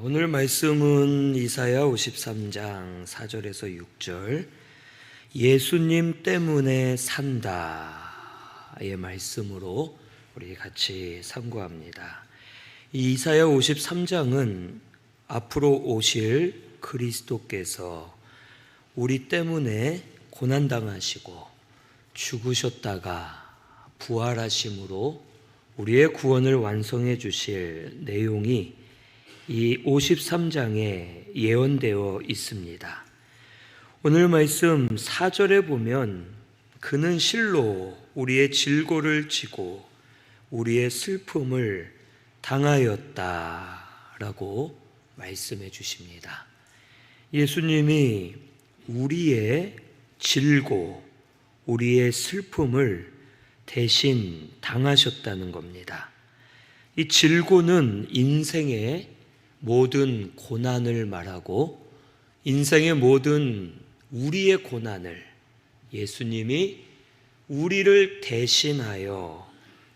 오늘 말씀은 이사야 53장 4절에서 6절 예수님 때문에 산다의 말씀으로 우리 같이 상고합니다. 이 이사야 53장은 앞으로 오실 그리스도께서 우리 때문에 고난당하시고 죽으셨다가 부활하심으로 우리의 구원을 완성해 주실 내용이 이 53장에 예언되어 있습니다. 오늘 말씀 4절에 보면 그는 실로 우리의 질고를 지고 우리의 슬픔을 당하였다라고 말씀해 주십니다. 예수님이 우리의 질고 우리의 슬픔을 대신 당하셨다는 겁니다. 이 질고는 인생의 모든 고난을 말하고 인생의 모든 우리의 고난을 예수님이 우리를 대신하여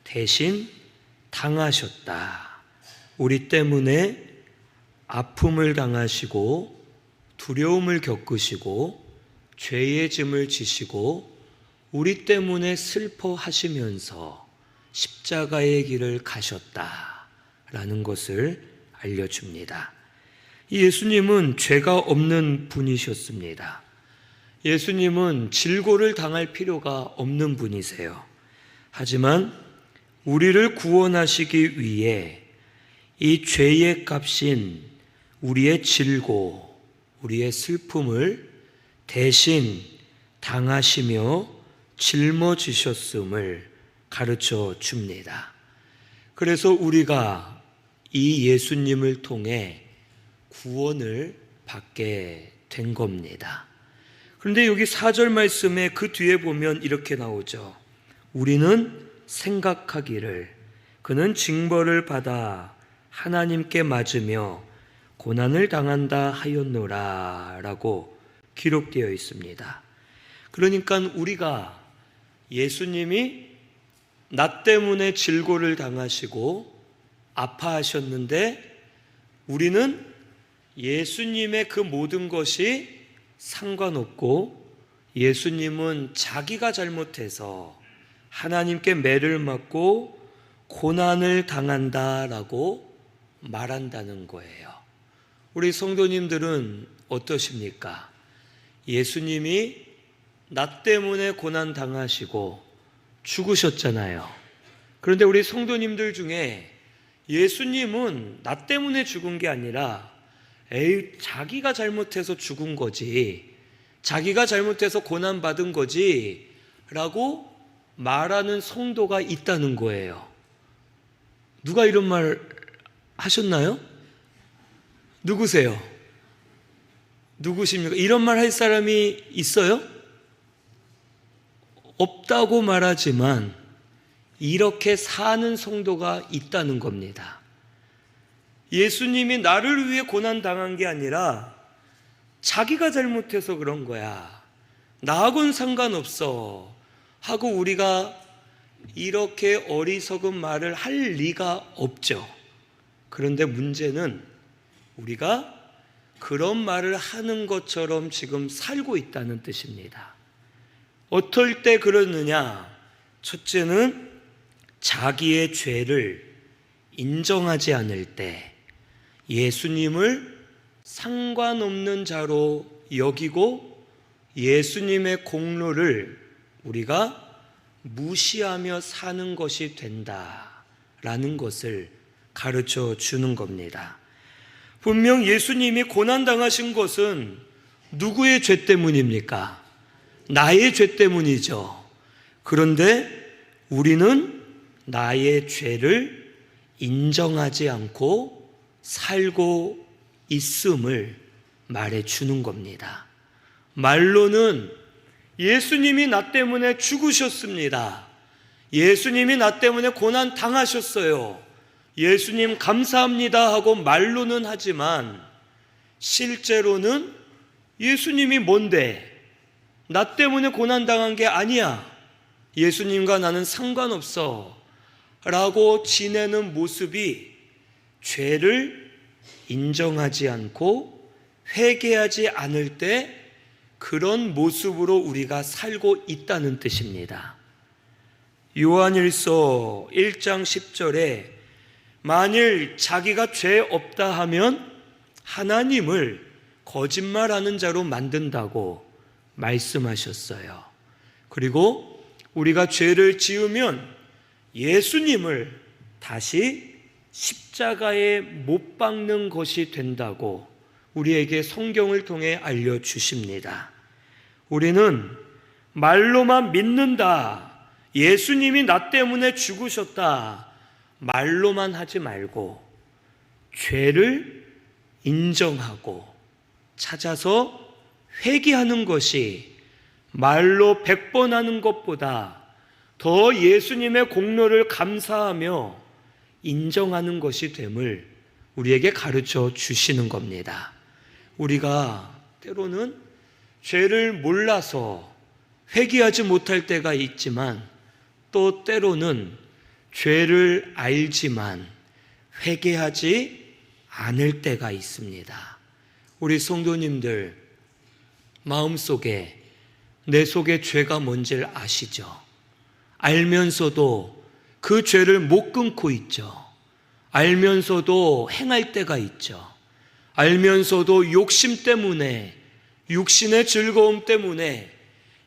대신 당하셨다. 우리 때문에 아픔을 당하시고 두려움을 겪으시고 죄의 짐을 지시고 우리 때문에 슬퍼하시면서 십자가의 길을 가셨다라는 것을 알려줍니다. 예수님은 죄가 없는 분이셨습니다. 예수님은 질고를 당할 필요가 없는 분이세요. 하지만 우리를 구원하시기 위해 이 죄의 값인 우리의 질고, 우리의 슬픔을 대신 당하시며 짊어지셨음을 가르쳐 줍니다. 그래서 우리가 이 예수님을 통해 구원을 받게 된 겁니다. 그런데 여기 4절 말씀에 그 뒤에 보면 이렇게 나오죠. 우리는 생각하기를 그는 징벌을 받아 하나님께 맞으며 고난을 당한다 하였노라 라고 기록되어 있습니다. 그러니까 우리가 예수님이 나 때문에 질고를 당하시고 아파하셨는데 우리는 예수님의 그 모든 것이 상관없고 예수님은 자기가 잘못해서 하나님께 매를 맞고 고난을 당한다라고 말한다는 거예요. 우리 성도님들은 어떠십니까? 예수님이 나 때문에 고난 당하시고 죽으셨잖아요. 그런데 우리 성도님들 중에 예수님은 나 때문에 죽은 게 아니라 자기가 잘못해서 죽은 거지, 자기가 잘못해서 고난받은 거지 라고 말하는 성도가 있다는 거예요. 누가 이런 말 하셨나요? 누구세요? 누구십니까? 이런 말 할 사람이 있어요? 없다고 말하지만 이렇게 사는 성도가 있다는 겁니다. 예수님이 나를 위해 고난당한 게 아니라 자기가 잘못해서 그런 거야. 나하고는 상관없어 하고 우리가 이렇게 어리석은 말을 할 리가 없죠. 그런데 문제는 우리가 그런 말을 하는 것처럼 지금 살고 있다는 뜻입니다. 어떨 때 그러느냐? 첫째는 자기의 죄를 인정하지 않을 때 예수님을 상관없는 자로 여기고 예수님의 공로를 우리가 무시하며 사는 것이 된다라는 것을 가르쳐 주는 겁니다. 분명 예수님이 고난당하신 것은 누구의 죄 때문입니까? 나의 죄 때문이죠. 그런데 우리는 나의 죄를 인정하지 않고 살고 있음을 말해 주는 겁니다. 말로는 예수님이 나 때문에 죽으셨습니다. 예수님이 나 때문에 고난 당하셨어요. 예수님 감사합니다 하고 말로는 하지만 실제로는 예수님이 뭔데? 나 때문에 고난당한 게 아니야. 예수님과 나는 상관없어 라고 지내는 모습이 죄를 인정하지 않고 회개하지 않을 때 그런 모습으로 우리가 살고 있다는 뜻입니다. 요한일서 1장 10절에 만일 자기가 죄 없다 하면 하나님을 거짓말하는 자로 만든다고 말씀하셨어요. 그리고 우리가 죄를 지으면 예수님을 다시 십자가에 못 박는 것이 된다고 우리에게 성경을 통해 알려주십니다. 우리는 말로만 믿는다, 예수님이 나 때문에 죽으셨다, 말로만 하지 말고 죄를 인정하고 찾아서 회개하는 것이 말로 100번 하는 것보다 더 예수님의 공로를 감사하며 인정하는 것이 됨을 우리에게 가르쳐 주시는 겁니다. 우리가 때로는 죄를 몰라서 회개하지 못할 때가 있지만 또 때로는 죄를 알지만 회개하지 않을 때가 있습니다. 우리 성도님들 마음속에 내 속에 죄가 뭔지를 아시죠? 알면서도 그 죄를 못 끊고 있죠. 알면서도 행할 때가 있죠. 알면서도 욕심 때문에, 육신의 즐거움 때문에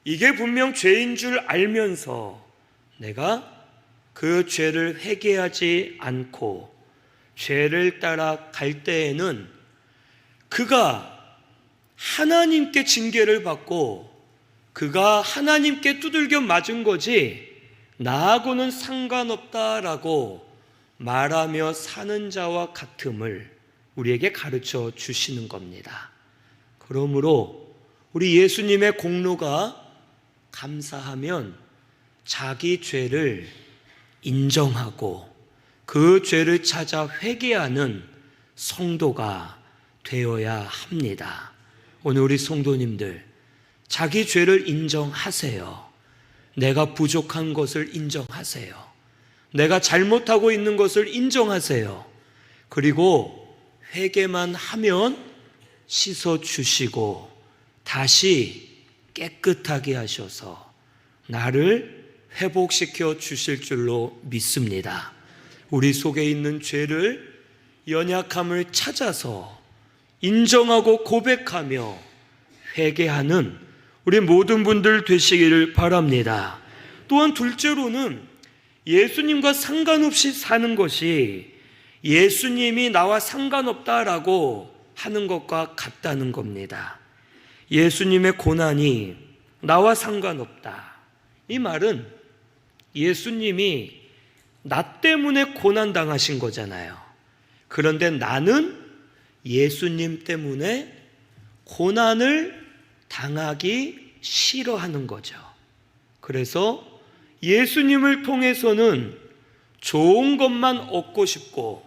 이게 분명 죄인 줄 알면서 내가 그 죄를 회개하지 않고 죄를 따라 갈 때에는 그가 하나님께 징계를 받고 그가 하나님께 두들겨 맞은 거지 나하고는 상관없다라고 말하며 사는 자와 같음을 우리에게 가르쳐 주시는 겁니다. 그러므로 우리 예수님의 공로가 감사하면 자기 죄를 인정하고 그 죄를 찾아 회개하는 성도가 되어야 합니다. 오늘 우리 성도님들 자기 죄를 인정하세요. 내가 부족한 것을 인정하세요. 내가 잘못하고 있는 것을 인정하세요. 그리고 회개만 하면 씻어주시고 다시 깨끗하게 하셔서 나를 회복시켜 주실 줄로 믿습니다. 우리 속에 있는 죄를, 연약함을 찾아서 인정하고 고백하며 회개하는 우리 모든 분들 되시기를 바랍니다. 또한 둘째로는 예수님과 상관없이 사는 것이 예수님이 나와 상관없다라고 하는 것과 같다는 겁니다. 예수님의 고난이 나와 상관없다. 이 말은 예수님이 나 때문에 고난 당하신 거잖아요. 그런데 나는 예수님 때문에 고난을 당하기 싫어하는 거죠. 그래서 예수님을 통해서는 좋은 것만 얻고 싶고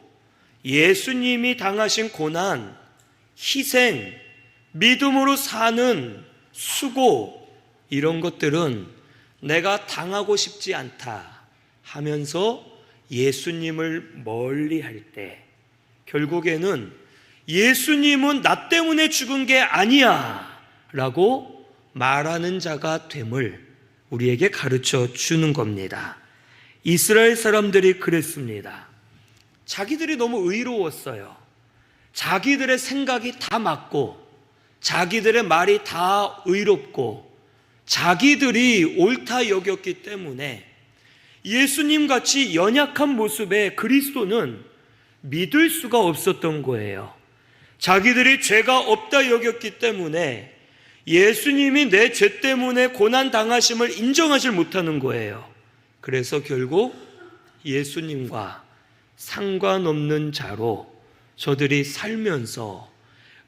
예수님이 당하신 고난, 희생, 믿음으로 사는 수고 이런 것들은 내가 당하고 싶지 않다 하면서 예수님을 멀리할 때 결국에는 예수님은 나 때문에 죽은 게 아니야 라고 말하는 자가 됨을 우리에게 가르쳐 주는 겁니다. 이스라엘 사람들이 그랬습니다. 자기들이 너무 의로웠어요. 자기들의 생각이 다 맞고 자기들의 말이 다 의롭고 자기들이 옳다 여겼기 때문에 예수님같이 연약한 모습의 그리스도는 믿을 수가 없었던 거예요. 자기들이 죄가 없다 여겼기 때문에 예수님이 내 죄 때문에 고난 당하심을 인정하지 못하는 거예요. 그래서 결국 예수님과 상관없는 자로 저들이 살면서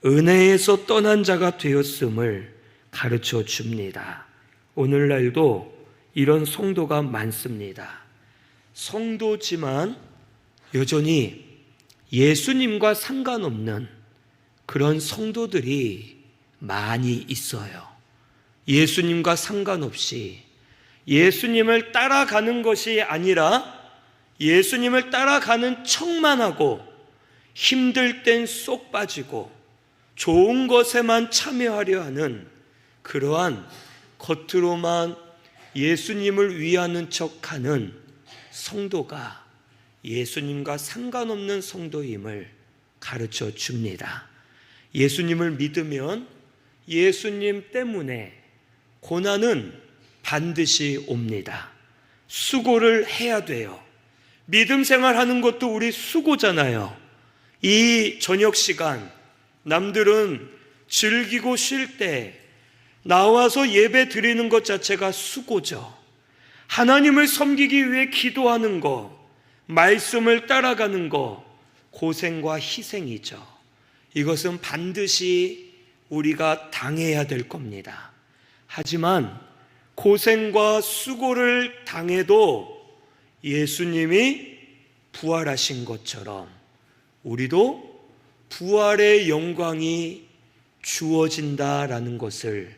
은혜에서 떠난 자가 되었음을 가르쳐 줍니다. 오늘날도 이런 성도가 많습니다. 성도지만 여전히 예수님과 상관없는 그런 성도들이 많이 있어요. 예수님과 상관없이 예수님을 따라가는 것이 아니라 예수님을 따라가는 척만 하고 힘들 땐 쏙 빠지고 좋은 것에만 참여하려 하는 그러한 겉으로만 예수님을 위하는 척하는 성도가 예수님과 상관없는 성도임을 가르쳐 줍니다. 예수님을 믿으면 예수님 때문에 고난은 반드시 옵니다. 수고를 해야 돼요. 믿음 생활하는 것도 우리 수고잖아요. 이 저녁 시간 남들은 즐기고 쉴 때 나와서 예배 드리는 것 자체가 수고죠. 하나님을 섬기기 위해 기도하는 거, 말씀을 따라가는 거, 고생과 희생이죠. 이것은 반드시 우리가 당해야 될 겁니다. 하지만 고생과 수고를 당해도 예수님이 부활하신 것처럼 우리도 부활의 영광이 주어진다라는 것을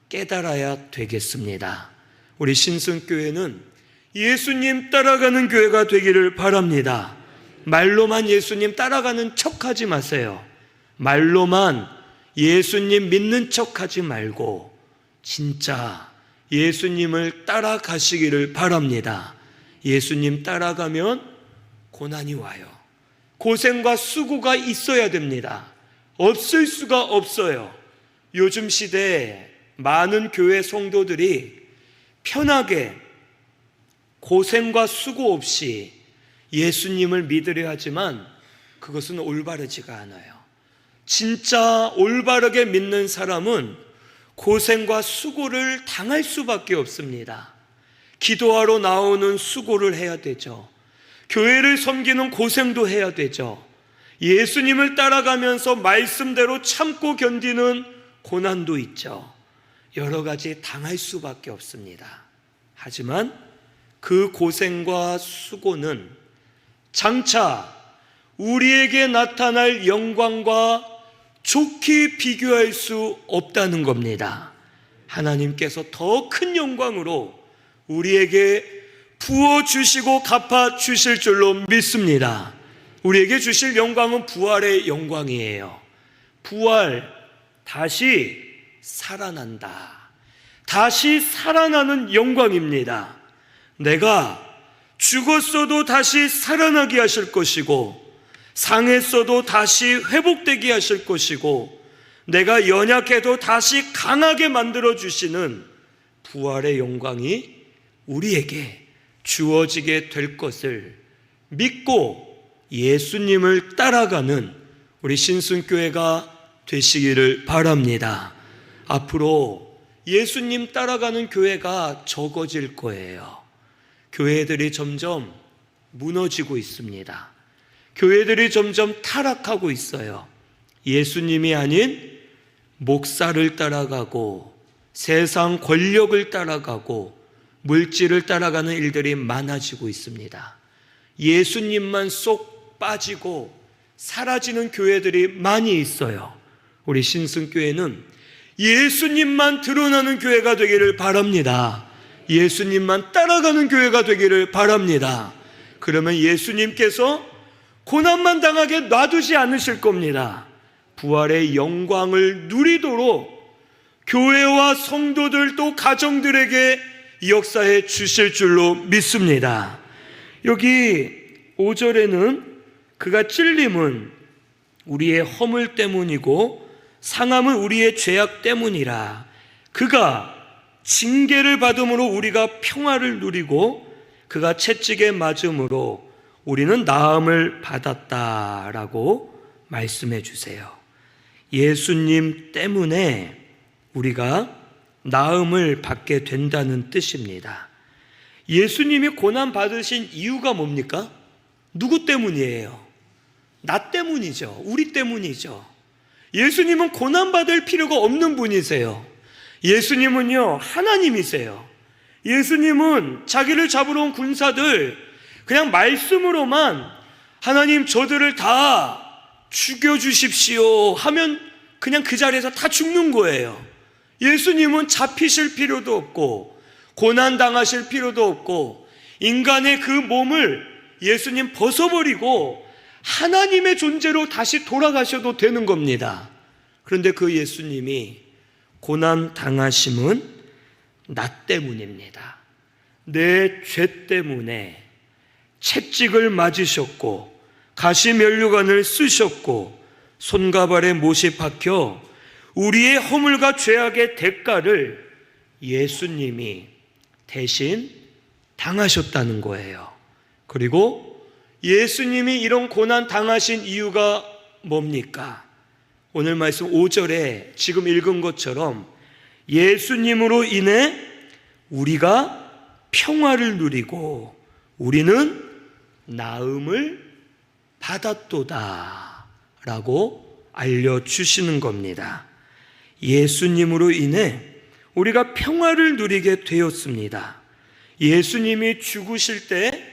깨달아야 되겠습니다. 우리 신승교회는 예수님 따라가는 교회가 되기를 바랍니다. 말로만 예수님 따라가는 척하지 마세요. 말로만 예수님 믿는 척하지 말고 진짜 예수님을 따라가시기를 바랍니다. 예수님 따라가면 고난이 와요. 고생과 수고가 있어야 됩니다. 없을 수가 없어요. 요즘 시대에 많은 교회 성도들이 편하게 고생과 수고 없이 예수님을 믿으려 하지만 그것은 올바르지가 않아요. 진짜 올바르게 믿는 사람은 고생과 수고를 당할 수밖에 없습니다. 기도하러 나오는 수고를 해야 되죠. 교회를 섬기는 고생도 해야 되죠. 예수님을 따라가면서 말씀대로 참고 견디는 고난도 있죠. 여러 가지 당할 수밖에 없습니다. 하지만 그 고생과 수고는 장차 우리에게 나타날 영광과 좋게 비교할 수 없다는 겁니다. 하나님께서 더 큰 영광으로 우리에게 부어주시고 갚아주실 줄로 믿습니다. 우리에게 주실 영광은 부활의 영광이에요. 부활, 다시 살아난다. 다시 살아나는 영광입니다. 내가 죽었어도 다시 살아나게 하실 것이고 상했어도 다시 회복되게 하실 것이고 내가 연약해도 다시 강하게 만들어주시는 부활의 영광이 우리에게 주어지게 될 것을 믿고 예수님을 따라가는 우리 신순교회가 되시기를 바랍니다. 앞으로 예수님 따라가는 교회가 적어질 거예요. 교회들이 점점 무너지고 있습니다. 교회들이 점점 타락하고 있어요. 예수님이 아닌 목사를 따라가고 세상 권력을 따라가고 물질을 따라가는 일들이 많아지고 있습니다. 예수님만 쏙 빠지고 사라지는 교회들이 많이 있어요. 우리 신승교회는 예수님만 드러나는 교회가 되기를 바랍니다. 예수님만 따라가는 교회가 되기를 바랍니다. 그러면 예수님께서 고난만 당하게 놔두지 않으실 겁니다. 부활의 영광을 누리도록 교회와 성도들 또 가정들에게 역사해 주실 줄로 믿습니다. 여기 5절에는 그가 찔림은 우리의 허물 때문이고 상함은 우리의 죄악 때문이라. 그가 징계를 받음으로 우리가 평화를 누리고 그가 채찍에 맞음으로 우리는 나음을 받았다라고 말씀해 주세요. 예수님 때문에 우리가 나음을 받게 된다는 뜻입니다. 예수님이 고난 받으신 이유가 뭡니까? 누구 때문이에요? 나 때문이죠. 우리 때문이죠. 예수님은 고난 받을 필요가 없는 분이세요. 예수님은요, 하나님이세요. 예수님은 자기를 잡으러 온 군사들 그냥 말씀으로만 하나님 저들을 다 죽여주십시오 하면 그냥 그 자리에서 다 죽는 거예요. 예수님은 잡히실 필요도 없고 고난 당하실 필요도 없고 인간의 그 몸을 예수님 벗어버리고 하나님의 존재로 다시 돌아가셔도 되는 겁니다. 그런데 그 예수님이 고난 당하심은 나 때문입니다. 내 죄 때문에 채찍을 맞으셨고 가시면류관을 쓰셨고 손과 발에 못이 박혀 우리의 허물과 죄악의 대가를 예수님이 대신 당하셨다는 거예요. 그리고 예수님이 이런 고난 당하신 이유가 뭡니까? 오늘 말씀 5절에 지금 읽은 것처럼 예수님으로 인해 우리가 평화를 누리고 우리는 나음을 받았도다 라고 알려주시는 겁니다. 예수님으로 인해 우리가 평화를 누리게 되었습니다. 예수님이 죽으실 때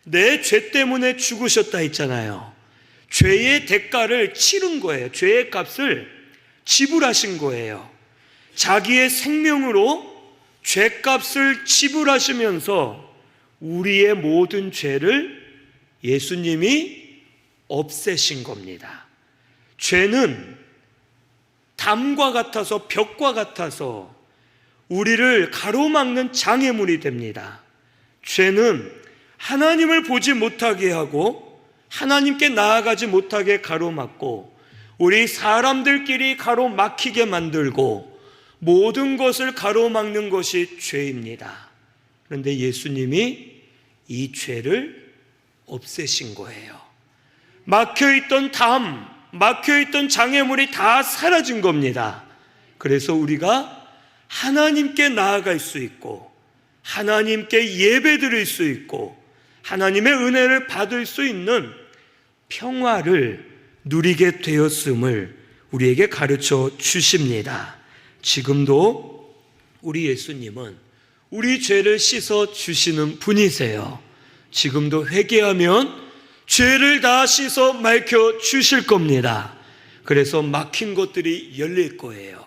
내 죄 때문에 죽으셨다 했잖아요. 죄의 대가를 치른 거예요. 죄의 값을 지불하신 거예요. 자기의 생명으로 죄값을 지불하시면서 우리의 모든 죄를 예수님이 없애신 겁니다. 죄는 담과 같아서 벽과 같아서 우리를 가로막는 장애물이 됩니다. 죄는 하나님을 보지 못하게 하고 하나님께 나아가지 못하게 가로막고 우리 사람들끼리 가로막히게 만들고 모든 것을 가로막는 것이 죄입니다. 그런데 예수님이 이 죄를 없애신 거예요. 막혀있던 담, 막혀있던 장애물이 다 사라진 겁니다. 그래서 우리가 하나님께 나아갈 수 있고 하나님께 예배드릴 수 있고 하나님의 은혜를 받을 수 있는 평화를 누리게 되었음을 우리에게 가르쳐 주십니다. 지금도 우리 예수님은 우리 죄를 씻어 주시는 분이세요. 지금도 회개하면 죄를 다 씻어 맑혀 주실 겁니다. 그래서 막힌 것들이 열릴 거예요.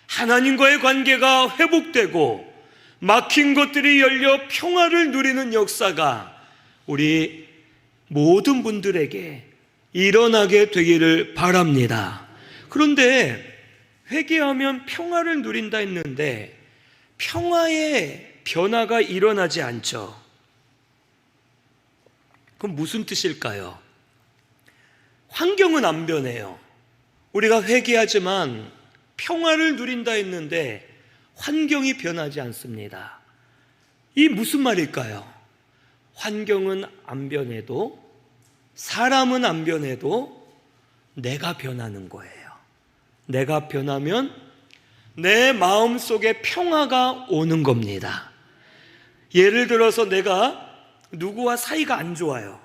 하나님과의 관계가 회복되고 막힌 것들이 열려 평화를 누리는 역사가 우리 모든 분들에게 일어나게 되기를 바랍니다. 그런데 회개하면 평화를 누린다 했는데 평화의 변화가 일어나지 않죠. 그럼 무슨 뜻일까요? 환경은 안 변해요. 우리가 회개하지만 평화를 누린다 했는데 환경이 변하지 않습니다. 이 무슨 말일까요? 환경은 안 변해도 사람은 안 변해도 내가 변하는 거예요. 내가 변하면 내 마음속에 평화가 오는 겁니다. 예를 들어서 내가 누구와 사이가 안 좋아요.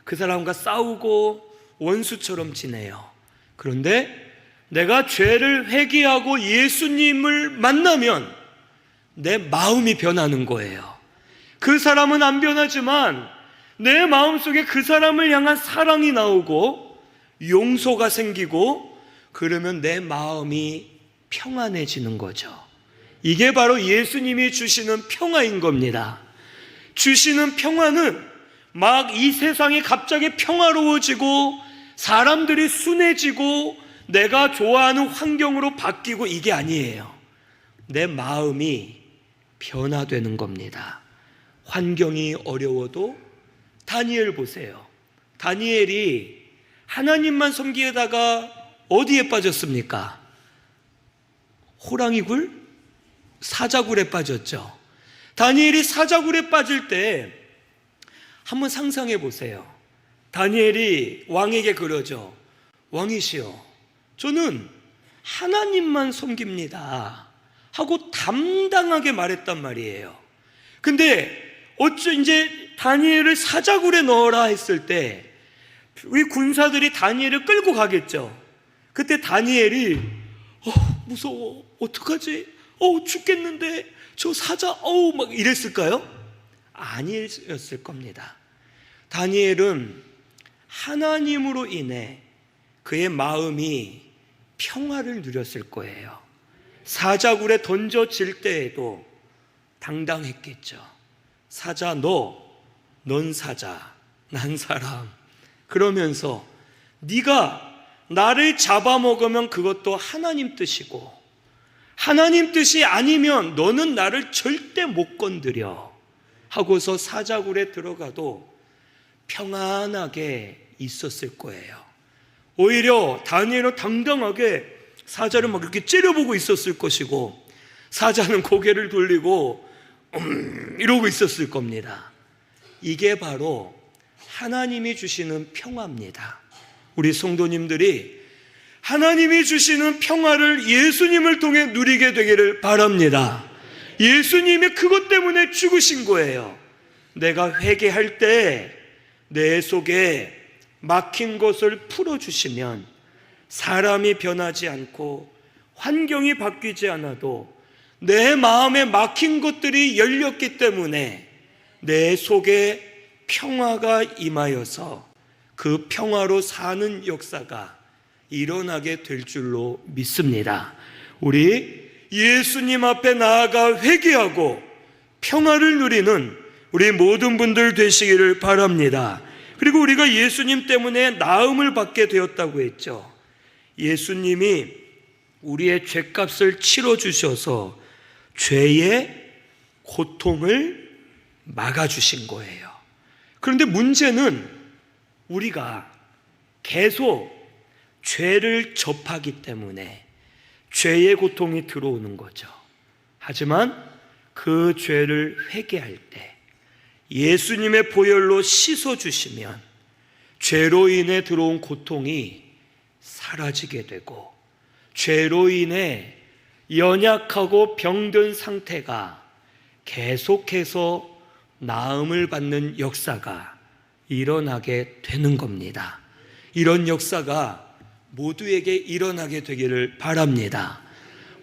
그 사람과 싸우고 원수처럼 지내요. 그런데 내가 죄를 회개하고 예수님을 만나면 내 마음이 변하는 거예요. 그 사람은 안 변하지만 내 마음속에 그 사람을 향한 사랑이 나오고 용서가 생기고 그러면 내 마음이 평안해지는 거죠. 이게 바로 예수님이 주시는 평화인 겁니다. 주시는 평화는 막 이 세상이 갑자기 평화로워지고 사람들이 순해지고 내가 좋아하는 환경으로 바뀌고 이게 아니에요. 내 마음이 변화되는 겁니다. 환경이 어려워도 다니엘 보세요. 다니엘이 하나님만 섬기다가 어디에 빠졌습니까? 호랑이 굴? 사자굴에 빠졌죠. 다니엘이 사자굴에 빠질 때 한번 상상해 보세요. 다니엘이 왕에게 그러죠. 왕이시여, 저는 하나님만 섬깁니다 하고 담당하게 말했단 말이에요. 근데 이제 다니엘을 사자굴에 넣어라 했을 때 우리 군사들이 다니엘을 끌고 가겠죠. 그때 다니엘이 무서워, 어떡하지? 죽겠는데 저 사자 막 이랬을까요? 아니었을 겁니다. 다니엘은 하나님으로 인해 그의 마음이 평화를 누렸을 거예요. 사자굴에 던져질 때에도 당당했겠죠. 사자 넌 사자, 난 사람. 그러면서 네가 나를 잡아먹으면 그것도 하나님 뜻이고 하나님 뜻이 아니면 너는 나를 절대 못 건드려 하고서 사자굴에 들어가도 평안하게 있었을 거예요. 오히려 다니엘은 당당하게 사자를 막 이렇게 째려보고 있었을 것이고 사자는 고개를 돌리고 이러고 있었을 겁니다. 이게 바로 하나님이 주시는 평화입니다. 우리 성도님들이 하나님이 주시는 평화를 예수님을 통해 누리게 되기를 바랍니다. 예수님이 그것 때문에 죽으신 거예요. 내가 회개할 때 내 속에 막힌 것을 풀어주시면 사람이 변하지 않고 환경이 바뀌지 않아도 내 마음에 막힌 것들이 열렸기 때문에 내 속에 평화가 임하여서 그 평화로 사는 역사가 일어나게 될 줄로 믿습니다. 우리 예수님 앞에 나아가 회개하고 평화를 누리는 우리 모든 분들 되시기를 바랍니다. 그리고 우리가 예수님 때문에 나음을 받게 되었다고 했죠. 예수님이 우리의 죄값을 치러주셔서 죄의 고통을 막아주신 거예요. 그런데 문제는 우리가 계속 죄를 접하기 때문에 죄의 고통이 들어오는 거죠. 하지만 그 죄를 회개할 때 예수님의 보혈로 씻어주시면 죄로 인해 들어온 고통이 사라지게 되고 죄로 인해 연약하고 병든 상태가 계속해서 나음을 받는 역사가 일어나게 되는 겁니다. 이런 역사가 모두에게 일어나게 되기를 바랍니다.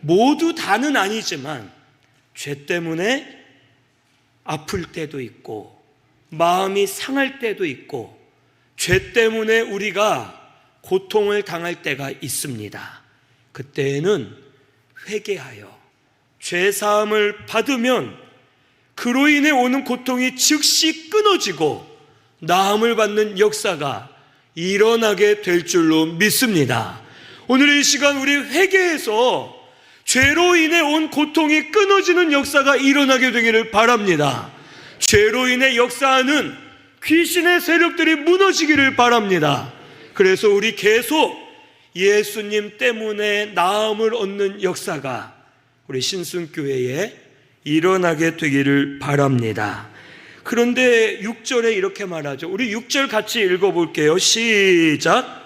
모두 다는 아니지만 죄 때문에 아플 때도 있고 마음이 상할 때도 있고 죄 때문에 우리가 고통을 당할 때가 있습니다. 그때에는 회개하여 죄 사함을 받으면 그로 인해 오는 고통이 즉시 끊어지고 나음을 받는 역사가 일어나게 될 줄로 믿습니다. 오늘 이 시간 우리 회개해서 죄로 인해 온 고통이 끊어지는 역사가 일어나게 되기를 바랍니다. 죄로 인해 역사하는 귀신의 세력들이 무너지기를 바랍니다. 그래서 우리 계속 예수님 때문에 나음을 얻는 역사가 우리 신순교회에 일어나게 되기를 바랍니다. 그런데 6절에 이렇게 말하죠. 우리 6절 같이 읽어볼게요. 시작.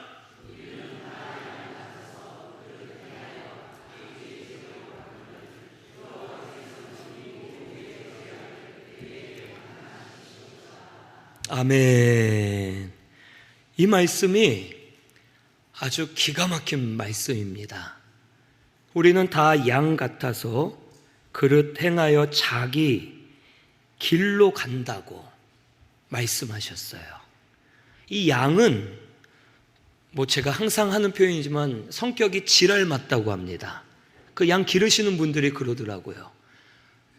아멘. 이 말씀이 아주 기가 막힌 말씀입니다. 우리는 다 양 같아서 그릇 행하여 자기 길로 간다고 말씀하셨어요. 이 양은 제가 항상 하는 표현이지만 성격이 지랄 맞다고 합니다. 그 양 기르시는 분들이 그러더라고요.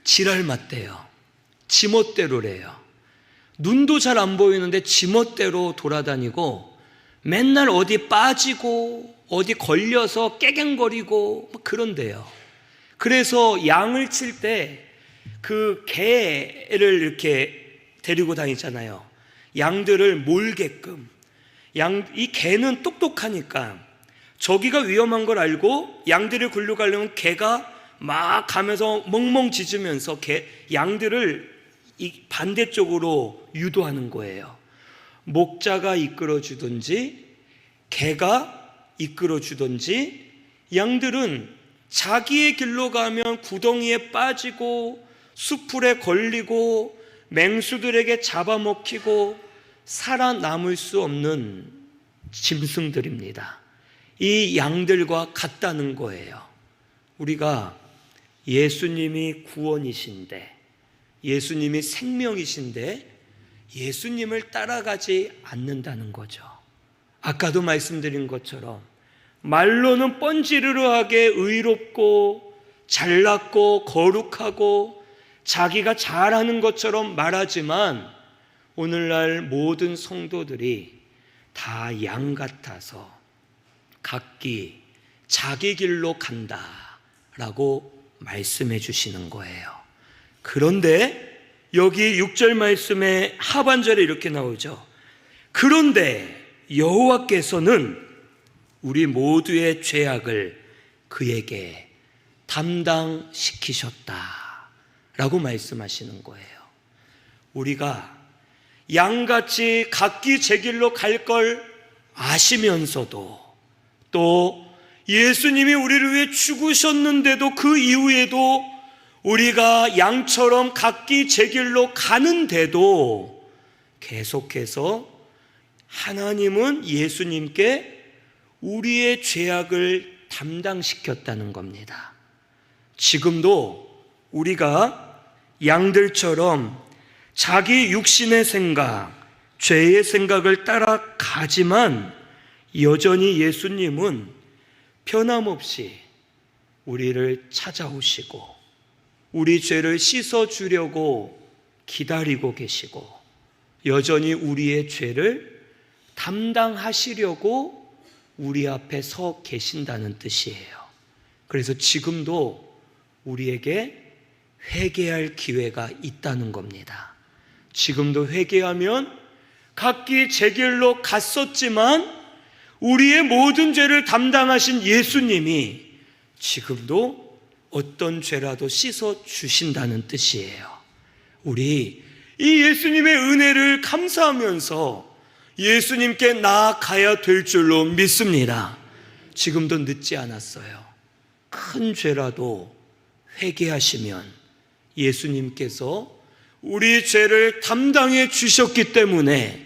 지랄 맞대요. 지멋대로래요. 눈도 잘 안 보이는데 지멋대로 돌아다니고 맨날 어디 빠지고 어디 걸려서 깨갱거리고 그런데요. 그래서 양을 칠 때 그 개를 이렇게 데리고 다니잖아요. 양들을 몰게끔. 이 개는 똑똑하니까 저기가 위험한 걸 알고 양들을 굴려가려면 개가 막 가면서 멍멍 짖으면서 양들을 이 반대쪽으로 유도하는 거예요. 목자가 이끌어주든지 개가 이끌어주든지 양들은 자기의 길로 가면 구덩이에 빠지고 수풀에 걸리고 맹수들에게 잡아먹히고 살아남을 수 없는 짐승들입니다. 이 양들과 같다는 거예요. 우리가 예수님이 구원이신데 예수님이 생명이신데 예수님을 따라가지 않는다는 거죠. 아까도 말씀드린 것처럼 말로는 뻔지르르하게 의롭고 잘났고 거룩하고 자기가 잘하는 것처럼 말하지만 오늘날 모든 성도들이 다 양 같아서 각기 자기 길로 간다라고 말씀해 주시는 거예요. 그런데 여기 6절 말씀의 하반절에 이렇게 나오죠. 그런데 여호와께서는 우리 모두의 죄악을 그에게 담당시키셨다라고 말씀하시는 거예요. 우리가 양같이 각기 제 길로 갈 걸 아시면서도, 또 예수님이 우리를 위해 죽으셨는데도 그 이후에도 우리가 양처럼 각기 제 길로 가는데도 계속해서 하나님은 예수님께 우리의 죄악을 담당시켰다는 겁니다. 지금도 우리가 양들처럼 자기 육신의 생각, 죄의 생각을 따라가지만 여전히 예수님은 변함없이 우리를 찾아오시고 우리 죄를 씻어주려고 기다리고 계시고 여전히 우리의 죄를 담당하시려고 우리 앞에 서 계신다는 뜻이에요. 그래서 지금도 우리에게 회개할 기회가 있다는 겁니다. 지금도 회개하면 각기 제 길로 갔었지만 우리의 모든 죄를 담당하신 예수님이 지금도 어떤 죄라도 씻어 주신다는 뜻이에요. 우리 이 예수님의 은혜를 감사하면서 예수님께 나아가야 될 줄로 믿습니다. 지금도 늦지 않았어요. 큰 죄라도 회개하시면 예수님께서 우리 죄를 담당해 주셨기 때문에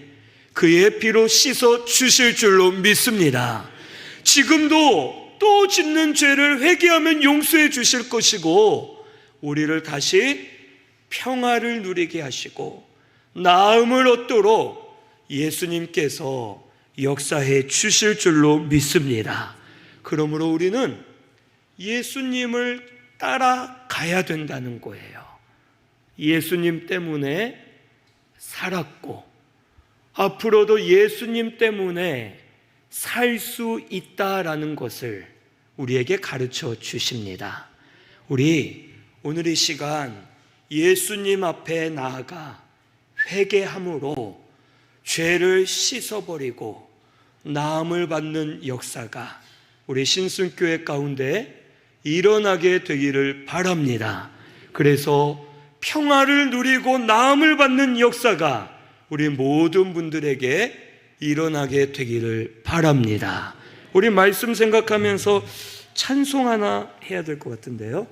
그의 피로 씻어 주실 줄로 믿습니다. 지금도 또 짓는 죄를 회개하면 용서해 주실 것이고 우리를 다시 평화를 누리게 하시고 나음을 얻도록 예수님께서 역사해 주실 줄로 믿습니다. 그러므로 우리는 예수님을 따라가야 된다는 거예요. 예수님 때문에 살았고 앞으로도 예수님 때문에 살 수 있다라는 것을 우리에게 가르쳐 주십니다. 우리 오늘 이 시간 예수님 앞에 나아가 회개함으로 죄를 씻어버리고 나음을 받는 역사가 우리 신순교회 가운데 일어나게 되기를 바랍니다. 그래서 평화를 누리고 나음을 받는 역사가 우리 모든 분들에게 일어나게 되기를 바랍니다. 우리 말씀 생각하면서 찬송 하나 해야 될 것 같은데요.